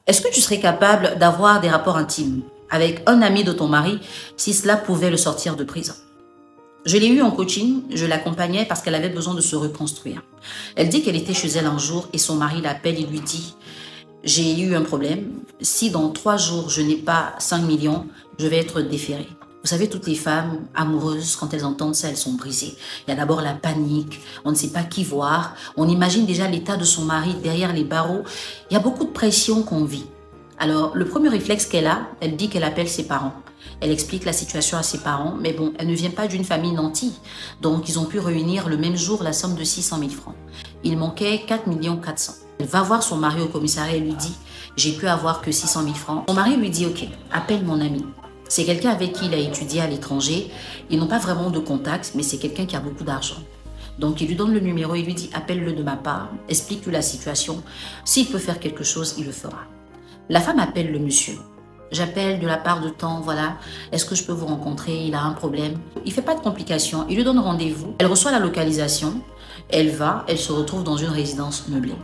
Est-ce que tu serais capable d'avoir des rapports intimes avec un ami de ton mari si cela pouvait le sortir de prison? Je l'ai eu en coaching, je l'accompagnais parce qu'elle avait besoin de se reconstruire. Elle dit qu'elle était chez elle un jour et son mari l'appelle et lui dit « J'ai eu un problème, si dans 3 jours je n'ai pas 5 millions, je vais être déférée. » Vous savez, toutes les femmes amoureuses, quand elles entendent ça, elles sont brisées. Il y a d'abord la panique, on ne sait pas qui voir, on imagine déjà l'état de son mari derrière les barreaux. Il y a beaucoup de pression qu'on vit. Alors, le premier réflexe qu'elle a, elle dit qu'elle appelle ses parents. Elle explique la situation à ses parents, mais bon, elle ne vient pas d'une famille nantie. Donc, ils ont pu réunir le même jour la somme de 600 000 francs. Il manquait 4 400 000. Elle va voir son mari au commissariat et lui dit « J'ai pu avoir que 600 000 francs ». Son mari lui dit « Ok, appelle mon ami ». C'est quelqu'un avec qui il a étudié à l'étranger. Ils n'ont pas vraiment de contact, mais c'est quelqu'un qui a beaucoup d'argent. Donc, il lui donne le numéro et lui dit « Appelle-le de ma part, explique-lui la situation. S'il peut faire quelque chose, il le fera ». La femme appelle le monsieur. J'appelle de la part de temps, voilà, est-ce que je peux vous rencontrer? Il a un problème. Il ne fait pas de complications, il lui donne rendez-vous. Elle reçoit la localisation, elle va, elle se retrouve dans une résidence meublée.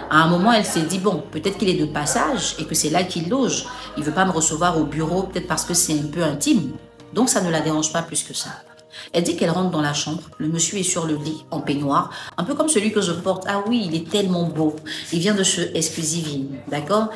À un moment, elle s'est dit, bon, peut-être qu'il est de passage et que c'est là qu'il loge. Il ne veut pas me recevoir au bureau, peut-être parce que c'est un peu intime. Donc, ça ne la dérange pas plus que ça. Elle dit qu'elle rentre dans la chambre, le monsieur est sur le lit en peignoir, un peu comme celui que je porte. Ah oui, il est tellement beau. Il vient de chez Exclusive, d'accord?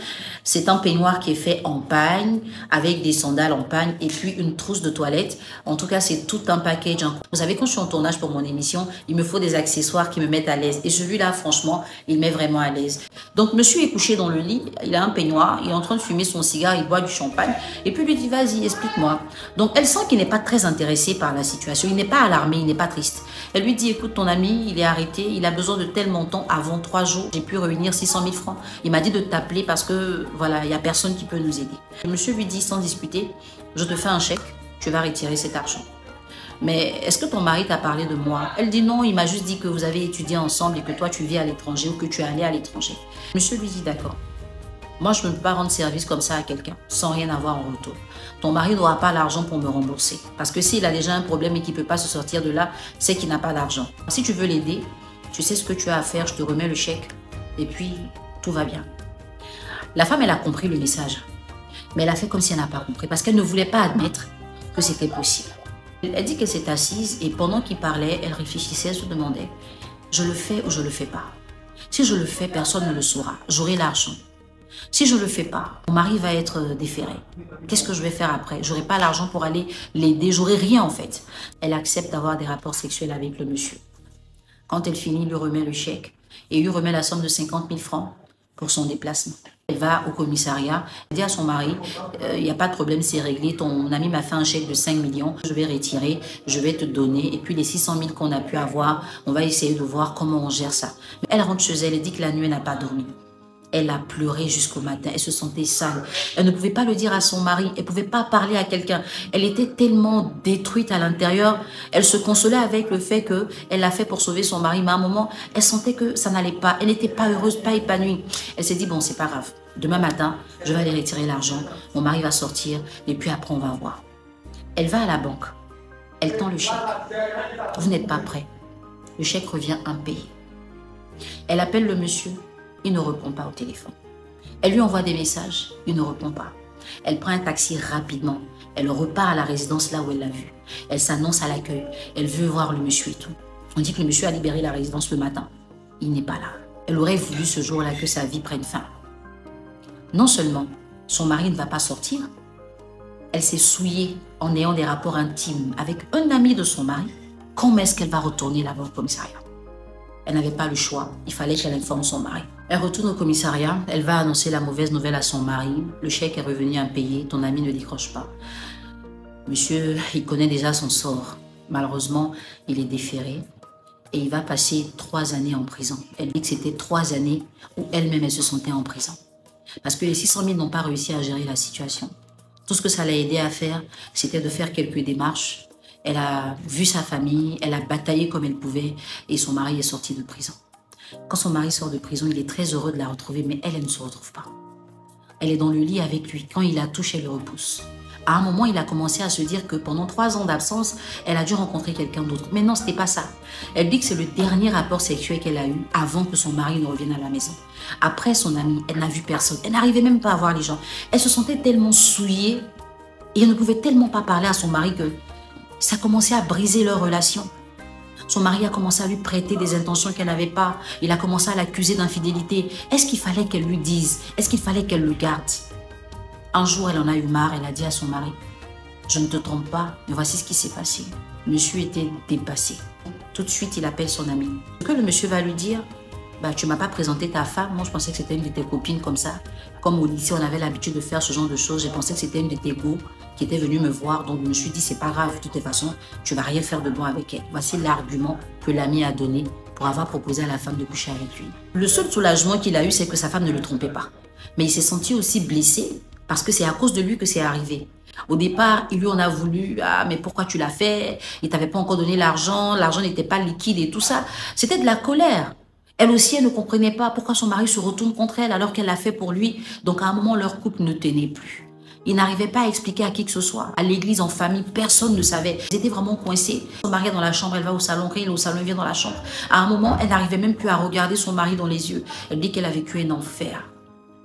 C'est un peignoir qui est fait en pagne, avec des sandales en pagne et puis une trousse de toilette. En tout cas, c'est tout un package. Vous savez, quand je suis en tournage pour mon émission, il me faut des accessoires qui me mettent à l'aise. Et celui-là, franchement, il met vraiment à l'aise. Donc, monsieur est couché dans le lit, il a un peignoir, il est en train de fumer son cigare, il boit du champagne. Et puis, lui dit, vas-y, explique-moi. Donc, elle sent qu'il n'est pas très intéressé par la situation. Il n'est pas alarmé, il n'est pas triste. Elle lui dit, écoute, ton ami, il est arrêté, il a besoin de tel montant. Avant 3 jours, j'ai pu réunir 600 000 francs. Il m'a dit de t'appeler parce que, voilà, il n'y a personne qui peut nous aider. Le monsieur lui dit, sans discuter, je te fais un chèque, tu vas retirer cet argent. Mais est-ce que ton mari t'a parlé de moi? Elle dit non, il m'a juste dit que vous avez étudié ensemble et que toi, tu vis à l'étranger ou que tu es allé à l'étranger. Monsieur lui dit, d'accord. Moi, je ne peux pas rendre service comme ça à quelqu'un, sans rien avoir en retour. Ton mari n'aura pas l'argent pour me rembourser. Parce que s'il a déjà un problème et qu'il ne peut pas se sortir de là, c'est qu'il n'a pas d'argent. Si tu veux l'aider, tu sais ce que tu as à faire, je te remets le chèque. Et puis, tout va bien. La femme, elle a compris le message. Mais elle a fait comme si elle n'a pas compris. Parce qu'elle ne voulait pas admettre que c'était possible. Elle dit qu'elle s'est assise et pendant qu'il parlait, elle réfléchissait, elle se demandait, je le fais ou je ne le fais pas? Si je le fais, personne ne le saura. J'aurai l'argent. Si je ne le fais pas, mon mari va être déféré. Qu'est-ce que je vais faire après? J'aurai pas l'argent pour aller l'aider, j'aurai rien en fait. Elle accepte d'avoir des rapports sexuels avec le monsieur. Quand elle finit, il lui remet le chèque et il lui remet la somme de 50 000 francs pour son déplacement. Elle va au commissariat, elle dit à son mari, il n'y a pas de problème, c'est réglé, ton ami m'a fait un chèque de 5 millions, je vais retirer, je vais te donner, et puis les 600 000 qu'on a pu avoir, on va essayer de voir comment on gère ça. Elle rentre chez elle et dit que la nuit, elle n'a pas dormi. Elle a pleuré jusqu'au matin, elle se sentait sale. Elle ne pouvait pas le dire à son mari, elle ne pouvait pas parler à quelqu'un. Elle était tellement détruite à l'intérieur. Elle se consolait avec le fait qu'elle l'a fait pour sauver son mari. Mais à un moment, elle sentait que ça n'allait pas. Elle n'était pas heureuse, pas épanouie. Elle s'est dit, bon, c'est pas grave. Demain matin, je vais aller retirer l'argent. Mon mari va sortir et puis après, on va voir. Elle va à la banque. Elle tend le chèque. Vous n'êtes pas prêt. Le chèque revient impayé. Elle appelle le monsieur. Il ne répond pas au téléphone. Elle lui envoie des messages, il ne répond pas. Elle prend un taxi rapidement. Elle repart à la résidence là où elle l'a vu. Elle s'annonce à l'accueil. Elle veut voir le monsieur et tout. On dit que le monsieur a libéré la résidence le matin. Il n'est pas là. Elle aurait voulu ce jour-là que sa vie prenne fin. Non seulement son mari ne va pas sortir, elle s'est souillée en ayant des rapports intimes avec un ami de son mari. Comment est-ce qu'elle va retourner là-bas au commissariat? Elle n'avait pas le choix, il fallait qu'elle informe son mari. Elle retourne au commissariat, elle va annoncer la mauvaise nouvelle à son mari. Le chèque est revenu impayé, ton ami ne décroche pas. Monsieur, il connaît déjà son sort. Malheureusement, il est déféré et il va passer 3 années en prison. Elle dit que c'était 3 années où elle-même elle se sentait en prison. Parce que les 600 000 n'ont pas réussi à gérer la situation. Tout ce que ça l'a aidé à faire, c'était de faire quelques démarches. Elle a vu sa famille, elle a bataillé comme elle pouvait et son mari est sorti de prison. Quand son mari sort de prison, il est très heureux de la retrouver, mais elle ne se retrouve pas. Elle est dans le lit avec lui. Quand il la touche, elle le repousse. À un moment, il a commencé à se dire que pendant 3 ans d'absence, elle a dû rencontrer quelqu'un d'autre. Mais non, c'était pas ça. Elle dit que c'est le dernier rapport sexuel qu'elle a eu avant que son mari ne revienne à la maison. Après son amie, elle n'a vu personne. Elle n'arrivait même pas à voir les gens. Elle se sentait tellement souillée et elle ne pouvait tellement pas parler à son mari que ça commençait à briser leur relation. Son mari a commencé à lui prêter des intentions qu'elle n'avait pas. Il a commencé à l'accuser d'infidélité. Est-ce qu'il fallait qu'elle lui dise? Est-ce qu'il fallait qu'elle le garde? Un jour, elle en a eu marre. Elle a dit à son mari, je ne te trompe pas, mais voici ce qui s'est passé. Monsieur était dépassé. Tout de suite, il appelle son ami. Ce que le monsieur va lui dire, bah, tu ne m'as pas présenté ta femme. Moi, je pensais que c'était une de tes copines comme ça. Comme au lycée, on avait l'habitude de faire ce genre de choses. J'ai pensé que c'était une de tes go qui était venue me voir. Donc, je me suis dit, c'est pas grave. De toute façon, tu ne vas rien faire de bon avec elle. Voici l'argument que l'ami a donné pour avoir proposé à la femme de coucher avec lui. Le seul soulagement qu'il a eu, c'est que sa femme ne le trompait pas. Mais il s'est senti aussi blessé parce que c'est à cause de lui que c'est arrivé. Au départ, il lui en a voulu. Ah, mais pourquoi tu l'as fait? Il t'avait pas encore donné l'argent. L'argent n'était pas liquide et tout ça. C'était de la colère. Elle aussi, elle ne comprenait pas pourquoi son mari se retourne contre elle alors qu'elle l'a fait pour lui. Donc, à un moment, leur couple ne tenait plus. Ils n'arrivaient pas à expliquer à qui que ce soit. À l'église, en famille, personne ne savait. Ils étaient vraiment coincés. Son mari est dans la chambre, elle va au salon. Quand il est au salon, il vient dans la chambre. À un moment, elle n'arrivait même plus à regarder son mari dans les yeux. Elle dit qu'elle a vécu un enfer.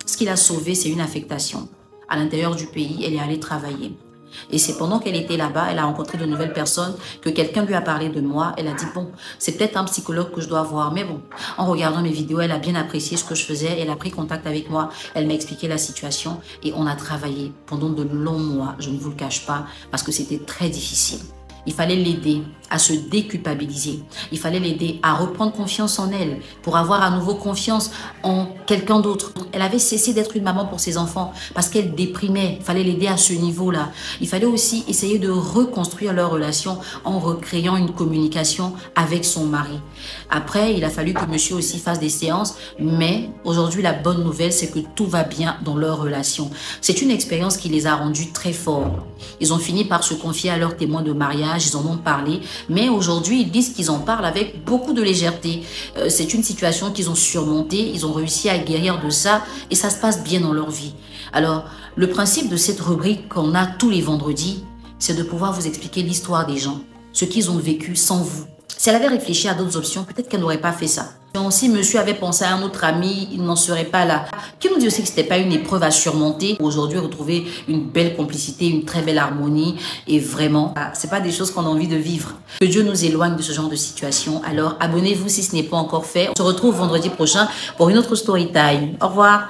Ce qui l'a sauvée, c'est une affectation. À l'intérieur du pays, elle est allée travailler. Et c'est pendant qu'elle était là-bas, elle a rencontré de nouvelles personnes, que quelqu'un lui a parlé de moi. Elle a dit, bon, c'est peut-être un psychologue que je dois voir. Mais bon, en regardant mes vidéos, elle a bien apprécié ce que je faisais. Elle a pris contact avec moi. Elle m'a expliqué la situation. Et on a travaillé pendant de longs mois. Je ne vous le cache pas, parce que c'était très difficile. Il fallait l'aider à se déculpabiliser. Il fallait l'aider à reprendre confiance en elle pour avoir à nouveau confiance en quelqu'un d'autre. Elle avait cessé d'être une maman pour ses enfants parce qu'elle déprimait. Il fallait l'aider à ce niveau-là. Il fallait aussi essayer de reconstruire leur relation en recréant une communication avec son mari. Après, il a fallu que monsieur aussi fasse des séances, mais aujourd'hui, la bonne nouvelle, c'est que tout va bien dans leur relation. C'est une expérience qui les a rendus très forts. Ils ont fini par se confier à leurs témoins de mariage, ils en ont parlé, mais aujourd'hui, ils disent qu'ils en parlent avec beaucoup de légèreté. C'est une situation qu'ils ont surmontée, ils ont réussi à guérir de ça et ça se passe bien dans leur vie. Alors, le principe de cette rubrique qu'on a tous les vendredis, c'est de pouvoir vous expliquer l'histoire des gens, ce qu'ils ont vécu sans vous. Si elle avait réfléchi à d'autres options, peut-être qu'elle n'aurait pas fait ça. Si monsieur avait pensé à un autre ami, il n'en serait pas là. Qui nous dit aussi que ce n'était pas une épreuve à surmonter. Aujourd'hui, retrouver une belle complicité, une très belle harmonie. Et vraiment, ce n'est pas des choses qu'on a envie de vivre. Que Dieu nous éloigne de ce genre de situation. Alors, abonnez-vous si ce n'est pas encore fait. On se retrouve vendredi prochain pour une autre story time. Au revoir.